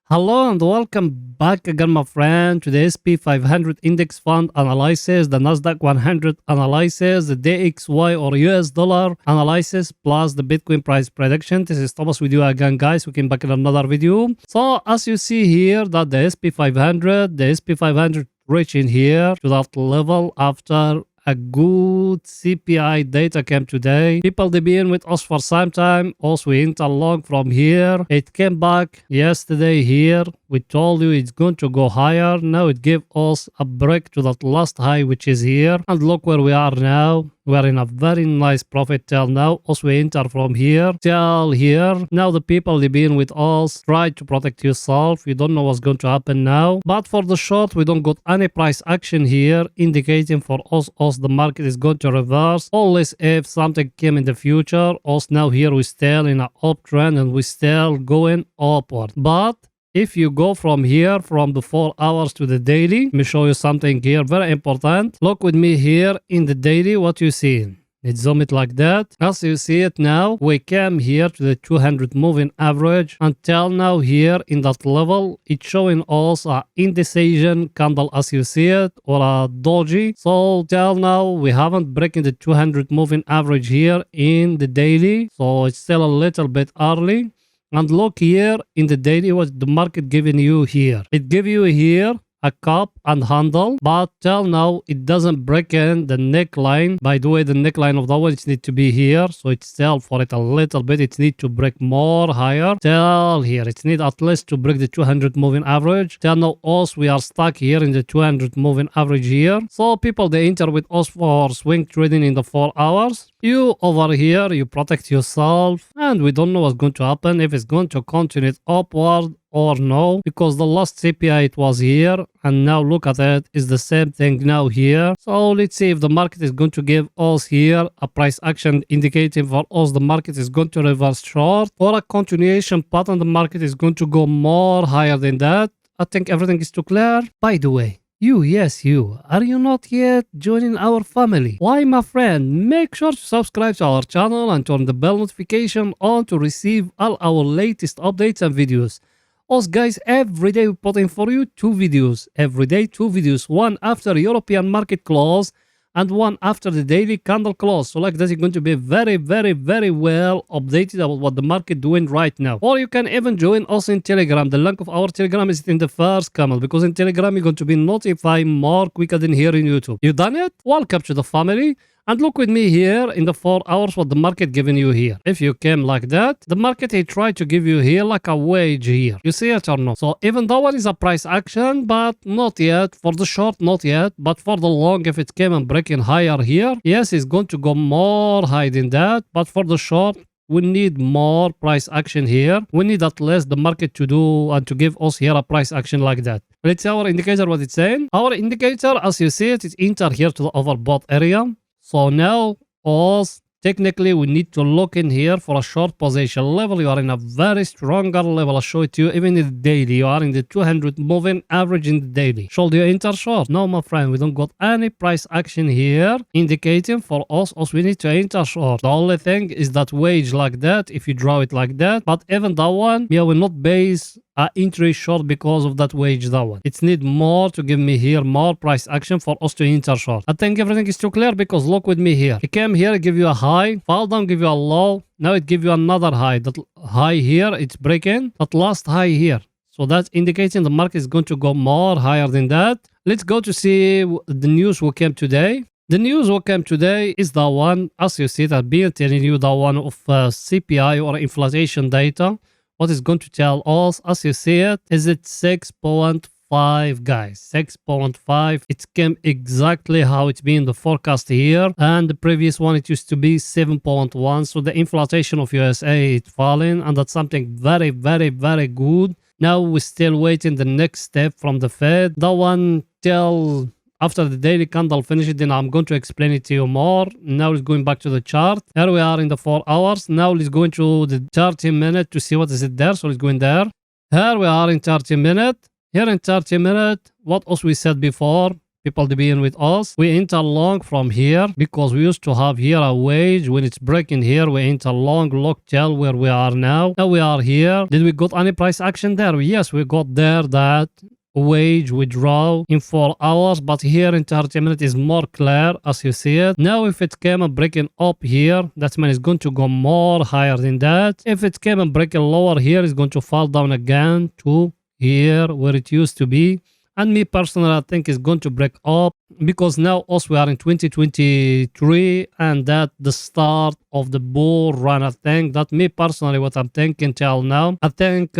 Hello and welcome back again, my friend, to the SP500 index fund analysis, the Nasdaq 100 analysis, the DXY or US dollar analysis, plus the Bitcoin price prediction. This is Thomas with you again, guys. We came back in another video. So as you see here, that the SP500 reaching here to that level after a good CPI data came today. People they been with us for some time. Also we enter long from here. It came back yesterday here. We told you it's going to go higher. Now it gave us a break to that last high, which is here. And look where we are now. We are in a very nice profit till now. Also we enter from here till here. Now the people they been with us, try to protect yourself. You don't know what's going to happen now. But for the short, we don't got any price action here indicating for us the market is going to reverse. Unless if something came in the future. Us now here we still in an uptrend and we still going upward. But if you go from here, from the 4 hours to the daily, let me show you something here, very important. Look with me here in the daily, what you see. Let's zoom it like that. As you see it now, we came here to the 200 moving average. Until now here in that level, it's showing us an indecision candle as you see it, or a doji. So till now, we haven't broken the 200 moving average here in the daily. So it's still a little bit early. And look here in the daily what the market giving you here. It give you here a cup and handle, but till now it doesn't break in the neckline. By the way, the neckline of that one it need to be here, so it's still for it a little bit. It need to break more higher till here. It need at least to break the 200 moving average. Till now us we are stuck here in the 200 moving average here. So people they enter with us for swing trading in the 4 hours. You over here you protect yourself, and we don't know what's going to happen, if it's going to continue upward or no, because the last CPI it was here and now look at it, is the same thing now here. So let's see if the market is going to give us here a price action indicating for us the market is going to reverse short, or a continuation pattern the market is going to go more higher than that. I think everything is too clear. By the way, yes you, are you not yet joining our family? Why, my friend, make sure to subscribe to our channel and turn the bell notification on to receive all our latest updates and videos. Us guys, every day we put in for you 2 videos. Every day 2 videos, one after European market close and one after the daily candle close. So like that you're going to be very well updated about what the market doing right now. Or you can even join us in Telegram. The link of our Telegram is in the first comment, because in Telegram you're going to be notified more quicker than here in YouTube. You done it? Welcome to the family. And look with me here in the 4 hours what the market giving you here. If you came like that, the market he tried to give you here like a wage here. You see it or no? So even though it is a price action, but not yet. For the short, not yet. But for the long, if it came and breaking higher here, yes, it's going to go more high than that. But for the short, we need more price action here. We need at least the market to do and to give us here a price action like that. Let's see our indicator what it's saying. Our indicator, as you see it, is enter here to the overbought area. So now, us, technically, we need to look in here for a short position level. You are in a very stronger level. I'll show it to you. Even in the daily, you are in the 200 moving average in the daily. Should you enter short? No, my friend, we don't got any price action here indicating for us we need to enter short. The only thing is that wage like that, if you draw it like that. But even that one, yeah, will not base entry short because of that wage, that one. It need more to give me here more price action for us to enter short. I think everything is too clear, because look with me here. It came here, give you a high, fall down, give you a low. Now it give you another high. That high here, it's breaking. That last high here. So that's indicating the market is going to go more higher than that. Let's go to see the news what came today. The news what came today is the one, as you see, that being telling you the one of CPI or inflation data. What is going to tell us, as you see it, is it 6.5, guys. 6.5. It came exactly how it's been the forecast here. And the previous one, it used to be 7.1. So the inflation of USA is falling. And that's something very good. Now we're still waiting the next step from the Fed. That one till after the daily candle finishes, then I'm going to explain it to you more. Now let's going back to the chart. Here we are in the 4 hours. Now let's go into the 30 minute to see what is it there. So let's go in there. Here we are in 30 minute. Here in 30 minute, what else we said before. people to be in with us. We enter long from here because we used to have here a wage. When it's breaking here, we enter long lock tail where we are now. Now we are here. Did we got any price action there? Yes, we got there that wage withdraw in 4 hours, but here in 30 minutes is more clear as you see it. Now if it came and breaking up here, that means it's going to go more higher than that. If it came and breaking lower here, it's going to fall down again to here where it used to be. And me personally, I think it's going to break up because now also we are in 2023 and that the start of the bull run. I think that me personally what I'm thinking till now. I think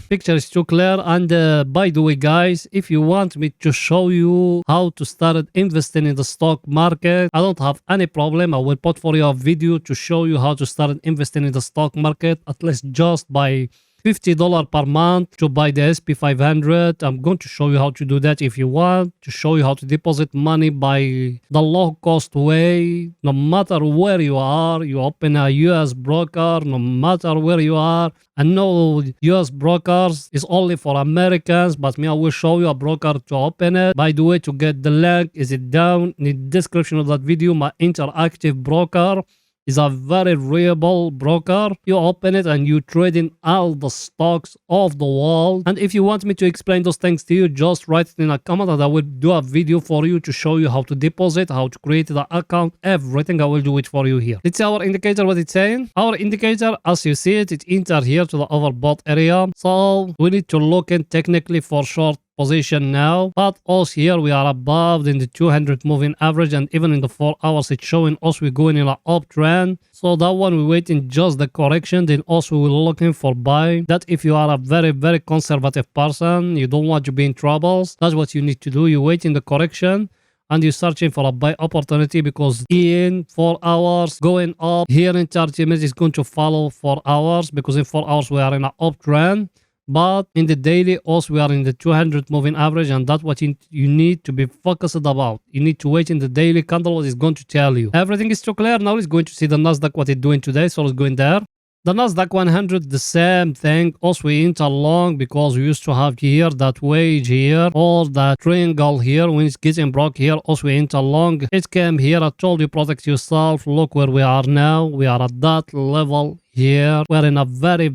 picture is too clear. And by the way, guys, if you want me to show you how to start investing in the stock market, I don't have any problem. I will put for you a video to show you how to start investing in the stock market, at least just by $50 per month to buy the SP 500. I'm going to show you how to do that if you want, to show you how to deposit money by the low cost way. No matter where you are, you open a US broker, no matter where you are. I know US brokers is only for Americans, but me, I will show you a broker to open it. By the way, to get the link, is it down in the description of that video. My interactive broker is a very reliable broker. You open it and you trade in all the stocks of the world. And if you want me to explain those things to you, just write it in a comment and I will do a video for you to show you how to deposit, how to create the account, everything. I will do it for you here. Let's see our indicator, what it's saying. Our indicator, as you see it, it entered here to the overbought area. So we need to look in technically for short position now, but also here we are above in the 200 moving average, and even in the 4 hours it's showing us we're going in an uptrend. So that one we're waiting just the correction, then also we're looking for buy. That if you are a very conservative person, you don't want to be in troubles, that's what you need to do. You wait in the correction and you're searching for a buy opportunity, because in 4 hours going up, here in 30 minutes is going to follow 4 hours, because in 4 hours we are in an uptrend. But in the daily also we are in the 200 moving average, and that's what you need to be focused about. You need to wait in the daily candle what is going to tell you. Everything is too clear. Now let's going to see the Nasdaq what it's doing today. So let's go in there. The Nasdaq 100, the same thing. Also we enter long because we used to have here that wage here or that triangle here. When it's getting broke here, also we enter long. It came here. I told you protect yourself. Look where we are now. We are at that level here. We're in a very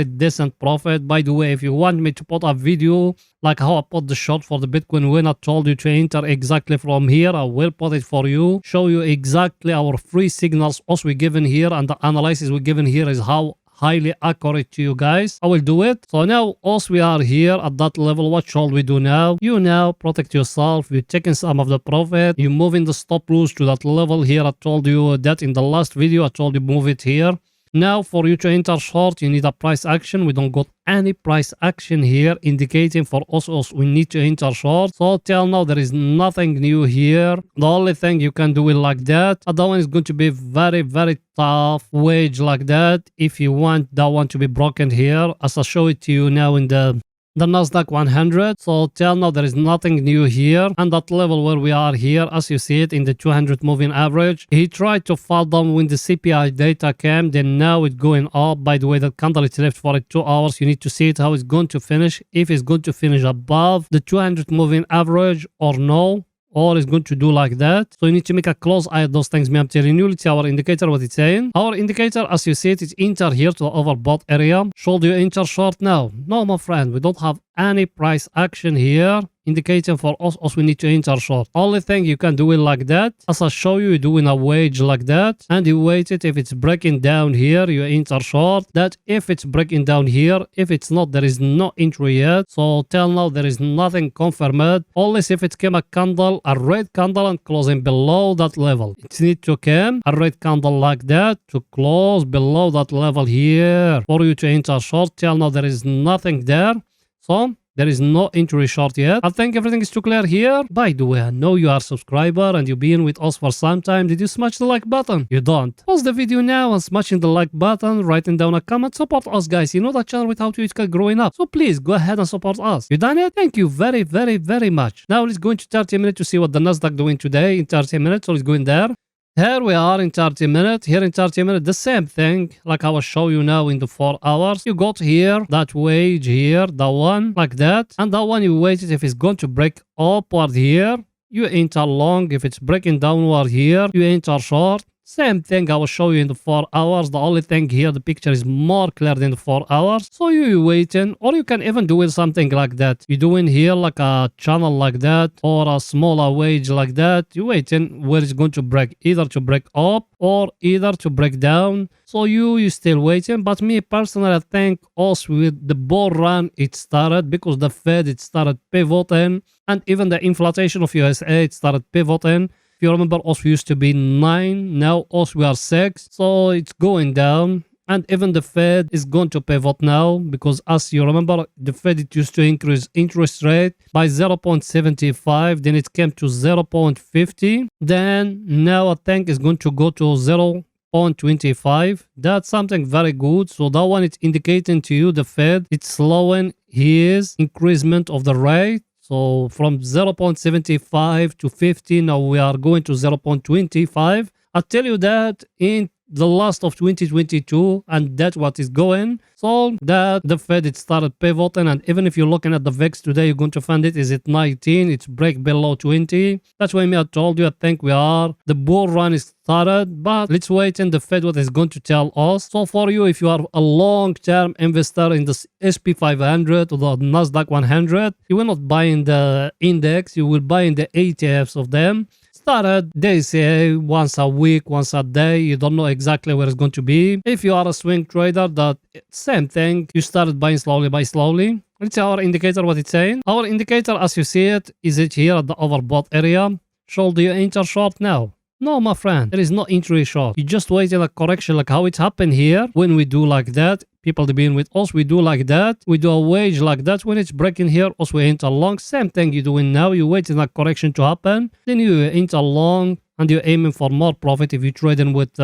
decent profit. By the way, if you want me to put a video like how I put the short for the Bitcoin when I told you to enter exactly from here, I will put it for you, show you exactly our free signals also we given here, and the analysis we given here is how highly accurate to you guys. I will do it. So now also we are here at that level. What shall we do now? You now protect yourself. You're taking some of the profit. You're moving the stop loss to that level here. I told you that in the last video. I told you move it here. Now for you to enter short, you need a price action. We don't got any price action here indicating for us we need to enter short. So till now there is nothing new here. The only thing you can do it like that. That one is going to be very tough wage like that if you want that one to be broken here, as I show it to you now in the Nasdaq 100. So till now there is nothing new here, and that level where we are here, as you see it in the 200 moving average, he tried to fall down when the CPI data came, then now it's going up. By the way, that candle is left for 2 hours. You need to see it how it's going to finish, if it's going to finish above the 200 moving average or no, or it's going to do like that. So you need to make a close eye at those things. Me, I'm telling you. Let's see our indicator, what it's saying. Our indicator, as you see it, is enter here to the overbought area. Should you enter short now? No, my friend, we don't have any price action here indicating for us we need to enter short. Only thing you can do it like that, as I show you, doing a wage like that, and you wait it. If it's breaking down here, you enter short. That if it's breaking down here, if it's not, there is no entry yet. So till now there is nothing confirmed. Only if it came a candle, a red candle, and closing below that level. It needs to come a red candle like that to close below that level here for you to enter short. Till now there is nothing there. So there is no entry short yet. I think everything is too clear here. By the way, I know you are a subscriber and you've been with us for some time. Did you smash the like button? You don't. Pause the video now and smashing the like button, writing down a comment. Support us, guys. You know that channel without you, it's growing up. So please go ahead and support us. You done it? Thank you very much. Now let's go into 30 minutes to see what the Nasdaq doing today in 30 minutes. So let's go in there. Here we are in 30 minutes. Here in 30 minutes, the same thing like I will show you now in the 4 hours. You got here that wage here, that one like that, and that one you waited if it's going to break upward here. you enter long. If it's breaking downward here, you enter short. Same thing I will show you in the 4 hours. The only thing here, the picture is more clear than the 4 hours. So you waiting, or you can even do it something like that. You doing here like a channel like that, or a smaller wage like that. You waiting where it's going to break, either to break up or either to break down. So you still waiting. But me personally, I think also with the bull run it started, because the Fed it started pivoting, and even the inflation of USA it started pivoting. If you remember, us used to be 9, now us we are 6, so it's going down. And even the Fed is going to pivot now, because as you remember, the Fed it used to increase interest rate by 0.75, then it came to 0.50, then now I think it's going to go to 0.25. That's something very good. So that one it's indicating to you the Fed it's slowing his increasement of the rate. So from 0.75 to 50, now we are going to 0.25. I tell you that in the last of 2022, and that's what is going. So that the Fed it started pivoting, and even if you're looking at the VIX today, you're going to find it is at 19. It's break below 20. That's why I told you I think we are the bull run is started, but let's wait and the Fed what is going to tell us. So for you, if you are a long-term investor in the SP 500 or the Nasdaq 100, you will not buy in the index, you will buy in the ETFs of them. Started, they say once a week, once a day, you don't know exactly where it's going to be. If you are a swing trader, that same thing, you started buying slowly by slowly. Let's see our indicator, what it's saying. Our indicator, as you see it, is it here at the overbought area. Should you enter short now? No, my friend, there is no entry short. You just wait in a correction like how it happened here. When we do like that, people being with us, we do like that. We do a wage like that. When it's breaking here, also we enter long. Same thing you're doing now. You wait in a correction to happen. Then you enter long and you're aiming for more profit. If you're trading with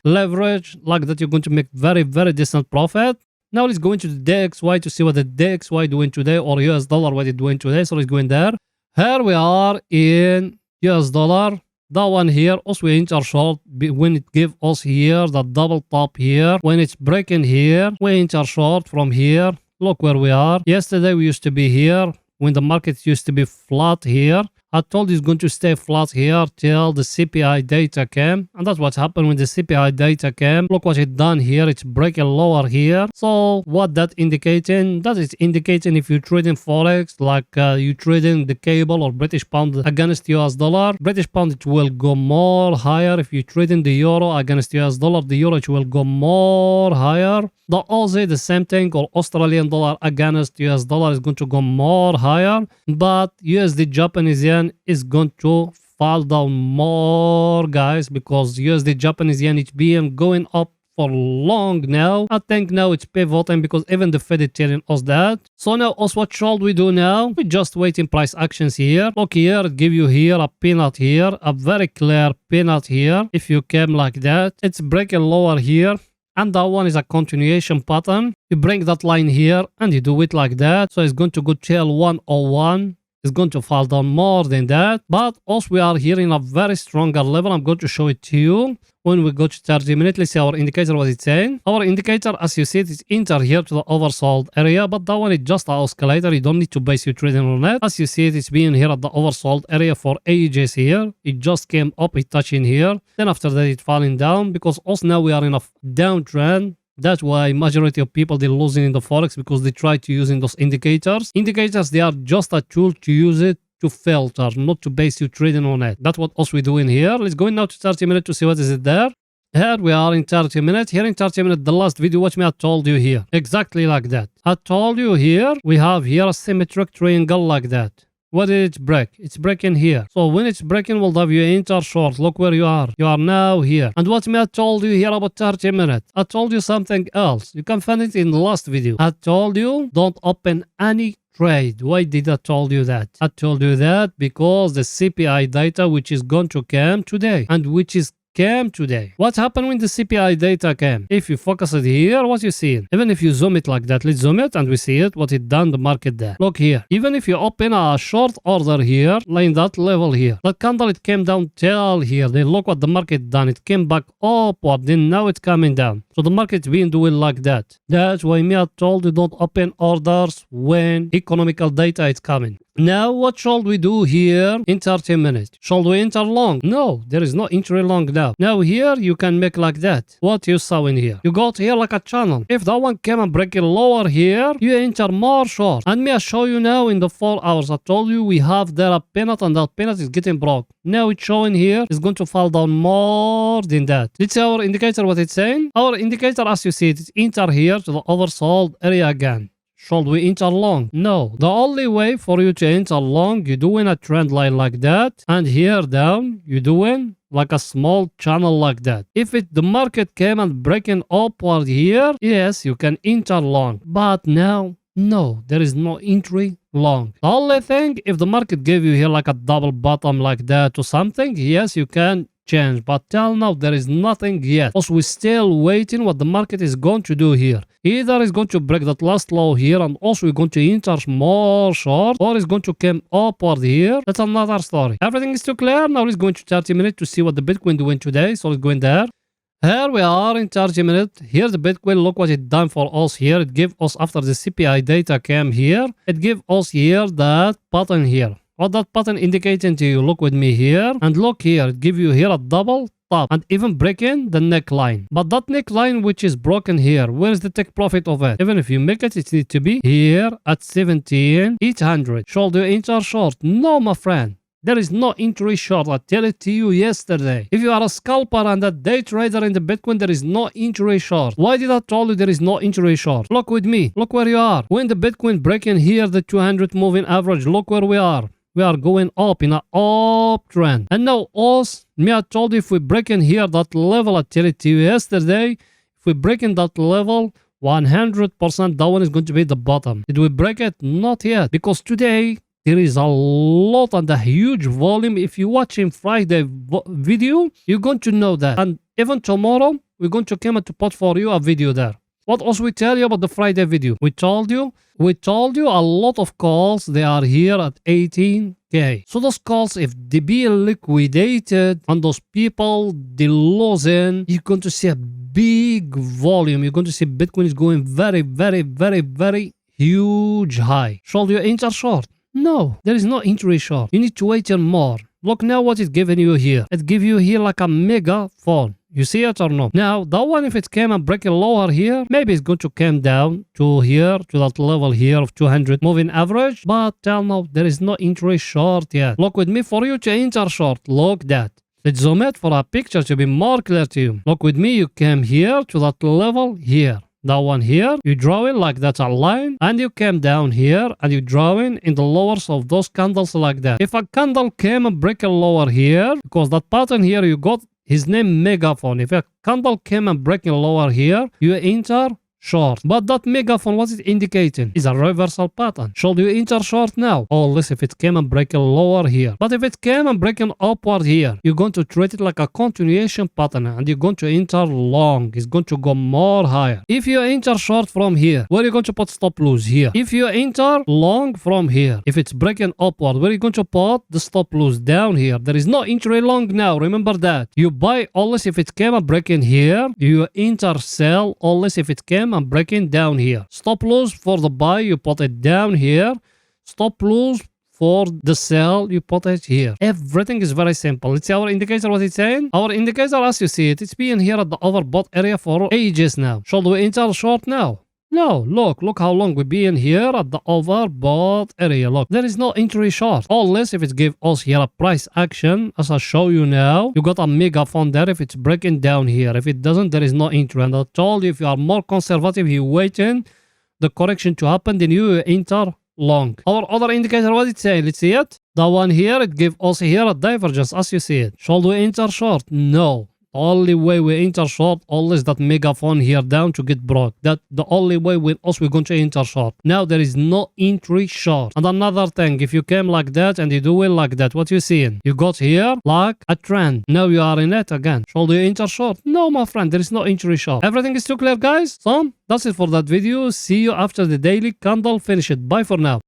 leverage like that, you're going to make very, very decent profit. Now let's go into the DXY to see what the DXY doing today, or US dollar, what it's doing today. So let's go in there. Here we are in US dollar. That one here, also we enter short when it give us here the double top here. When it's breaking here, we enter short from here. Look where we are. Yesterday we used to be here when the market used to be flat here. I told you it's going to stay flat here till the CPI data came, and that's what happened when the CPI data came. Look what it done here. It's breaking lower here. So what that indicating? That is indicating if you're trading forex, like you trading the cable or British pound against US dollar, British pound it will go more higher. If you're trading the euro against US dollar, the euro it will go more higher. The Aussie, the same thing, or Australian dollar against US dollar is going to go more higher, but USD Japanese yen is going to fall down more, guys, because USD Japanese yen it's been going up for long now. I think now it's pivoting because even the Fed is telling us that. So now us, what should we do now? We just waiting price actions here. Look here, it give you here a peanut here, a very clear peanut here. If you came like that, it's breaking lower here. And that one is a continuation pattern. You bring that line here and you do it like that. So it's going to go till 101. It's going to fall down more than that. But also we are here in a very stronger level. I'm going to show it to you. When we go to 30 minutes, let's see our indicator, what it's saying. Our indicator, as you see it, is enter here to the oversold area. But that one is just an oscillator. You don't need to base your trading on it. As you see it, it's being here at the oversold area for ages here. It just came up, it touching here. Then after that, it's falling down because also now we are in a downtrend. That's why majority of people, they're losing in the forex because they try to using those indicators. Indicators, they are just a tool to use it to filter, not to base your trading on it. That's what else we're doing here. Let's go in now to 30 minutes to see what is it there. Here we are in 30 minutes. Here in 30 minutes, the last video, watch me, I told you here. Exactly like that. I told you here, we have here a symmetric triangle like that. What did it break? It's breaking here. So when it's breaking, we'll have you enter short. Look where you are. You are now here. And what me I told you here about 30 minutes. I told you something else. You can find it in the last video. I told you don't open any trade. Why did I told you that? I told you that because the CPI data which is going to come today and which is came today. What happened when the CPI data came? If you focus it here, what you see? Even if you zoom it like that, let's zoom it and we see it, what it done the market there. Look here. Even if you open a short order here, like that level here, that candle it came down till here. Then look what the market done. It came back upward. Then now it's coming down. So the market's been doing like that. That's why me I told you don't open orders when economical data is coming. Now, what shall we do here in 30 minutes? Shall we enter long? No, there is no entry long now. Now here, you can make like that. What you saw in here. You got here like a channel. If that one came and break it lower here, you enter more short. And me I show you now in the 4 hours. I told you we have there a pennant and that pennant is getting broke. Now it's showing here, it's going to fall down more than that. It's our indicator what it's saying. Our indicator, as you see it, is enter here to the oversold area again. Should we enter long? No. The only way for you to enter long, you're doing a trend line like that. And here down, you're doing like a small channel like that. If the market came and breaking upward here, yes, you can enter long. But now, no, there is no entry long. The only thing, if the market gave you here like a double bottom like that or something, yes, you can change, but till now there is nothing yet. Also, we're still waiting what the market is going to do here. Either it's going to break that last low here and also we're going to enter more short, or it's going to come upward here. That's another story. Everything is too clear. Now let's go into 30 minutes to see what the Bitcoin doing today. So let's go in there. Here we are in 30 minutes. Here's the Bitcoin. Look what it done for us here. It gave us after the CPI data came here. It gave us here that pattern here. What that pattern indicating to you, look with me here and look here, it give you here a double top and even breaking the neckline. But that neckline which is broken here, where is the take profit of it? Even if you make it, it needs to be here at 17,800. Should you enter short? No, my friend. There is no entry short. I tell it to you yesterday. If you are a scalper and a day trader in the Bitcoin, there is no entry short. Why did I tell you there is no entry short? Look with me. Look where you are. When the Bitcoin breaking here, the 200 moving average, look where we are. We are going up in an uptrend. And now us, me I told you if we break in here that level, I tell it to you yesterday, if we break in that level, 100% that one is going to be the bottom. Did we break it? Not yet. Because today, there is a lot and a huge volume. If you watch in Friday video, you're going to know that. And even tomorrow, we're going to come to put for you a video there. What else we tell you about the Friday video? We told you a lot of calls, they are here at 18K. So those calls, if they be liquidated and those people, they losing, you're going to see a big volume. You're going to see Bitcoin is going very, very, very, very huge high. Should you enter short? No, there is no entry short. You need to wait more. Look now what it's giving you here. It gives you here like a mega phone. You see it or no? Now, that one, if it came and break it lower here, maybe it's going to come down to here, to that level here of 200 moving average. But till now, there is no entry short yet. Look with me for you to enter short. Look that. Let's zoom it for a picture to be more clear to you. Look with me, you came here to that level here. That one here, you draw it like that's a line, and you came down here and you draw in the lowers of those candles like that. If a candle came and break a lower here, because that pattern here you got his name megaphone. If a candle came and breaking lower here, you enter short. But that megaphone, what's it indicating? Is a reversal pattern. Should you enter short now? Or less if it came and breaking lower here. But if it came and breaking upward here, you're going to treat it like a continuation pattern and you're going to enter long. It's going to go more higher. If you enter short from here, where are you going to put stop loss? Here. If you enter long from here, if it's breaking upward, where are you going to put the stop loss? Down here. There is no entry long now. Remember that. You buy always if it came and breaking here. You enter sell always if it came and breaking down here. Stop loss for the buy, you put it down here. Stop loss for the sell, you put it here. Everything is very simple. Let's see our indicator, what it's saying. Our indicator, as you see it, it's been here at the overbought area for ages now. Should we enter short now? No, look how long we've been here at the overbought area. Look, there is no entry short. Unless if it give us here a price action, as I show you now, you got a megaphone there if it's breaking down here. If it doesn't, there is no entry. And I told you, if you are more conservative, you waiting the correction to happen, then you enter long. Our other indicator, what it say? Let's see it. The one here, it give us here a divergence, as you see it. Should we enter short? No. Only way we enter short, always that megaphone here down to get broke. That the only way we're going to enter short. Now there is no entry short. And another thing, if you came like that and you do it like that, what you seeing? You got here like a trend. Now you are in it again. Should you enter short? No, my friend, there is no entry short. Everything is too clear, guys? So that's it for that video. See you after the daily candle finish it. Bye for now.